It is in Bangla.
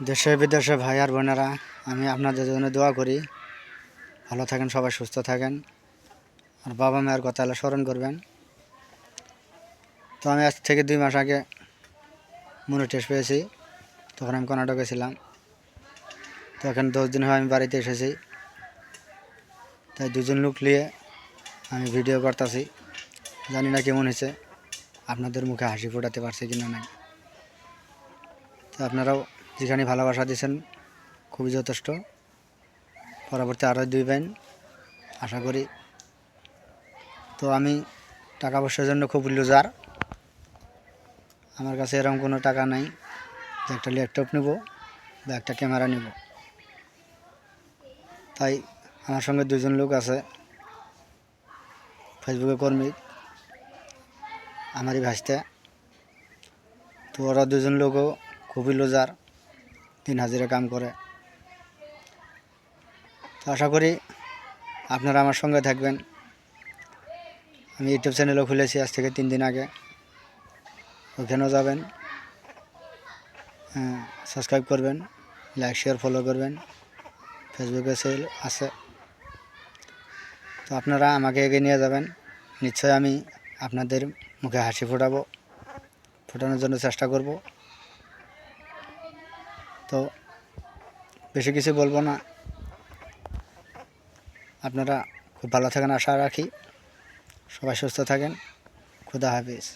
দেশে বিদেশে ভাই আর বোনেরা, আমি আপনাদের জন্য দোয়া করি। ভালো থাকেন, সবাই সুস্থ থাকেন, আর বাবা মায়ের কথা হলে স্মরণ করবেন। তো আমি আজ থেকে 2 মাস আগে মনে টেস্ট পেয়েছি, তখন আমি কর্ণাটকে ছিলাম। তো এখন 10 দিন হয় আমি বাড়িতে এসেছি। তাই 2জন লোক নিয়ে আমি ভিডিও করতেছি। জানি না কেমন হয়েছে, আপনাদের মুখে হাসি ফোটাতে পারছি কিনা নাই। তো আপনারাও যেখানে ভালোবাসা দিয়েছেন খুবই যথেষ্ট। পরবর্তী আরও দিবেন আশা করি। তো আমি টাকা পয়সার জন্য খুব লুজার। আমার কাছে এরকম কোনো টাকা নাই যে একটা ল্যাপটপ নেব বা একটা ক্যামেরা নেব। তাই আমার সঙ্গে 2জন লোক আছে, ফেসবুকে কর্মী, আমারই ভাসতে। তো ওরা 2জন লোকও খুবই লুজার, দিন হাজিরা কাম করে। তো আশা করি আপনারা আমার সঙ্গে থাকবেন। আমি ইউটিউব চ্যানেলও খুলেছি আজ থেকে 3 দিন আগে, ওখানেও যাবেন, সাবস্ক্রাইব করবেন, লাইক শেয়ার ফলো করবেন। ফেসবুকে সেল আছে, তো আপনারা আমাকে এগিয়ে নিয়ে যাবেন। নিশ্চয় আমি আপনাদের মুখে হাসি ফোটানোর জন্য চেষ্টা করব। তো বেশি কিছু বলবো না, আপনারা খুব ভালো থাকেন আশা রাখি। সবাই সুস্থ থাকেন। খুদা হাফেজ।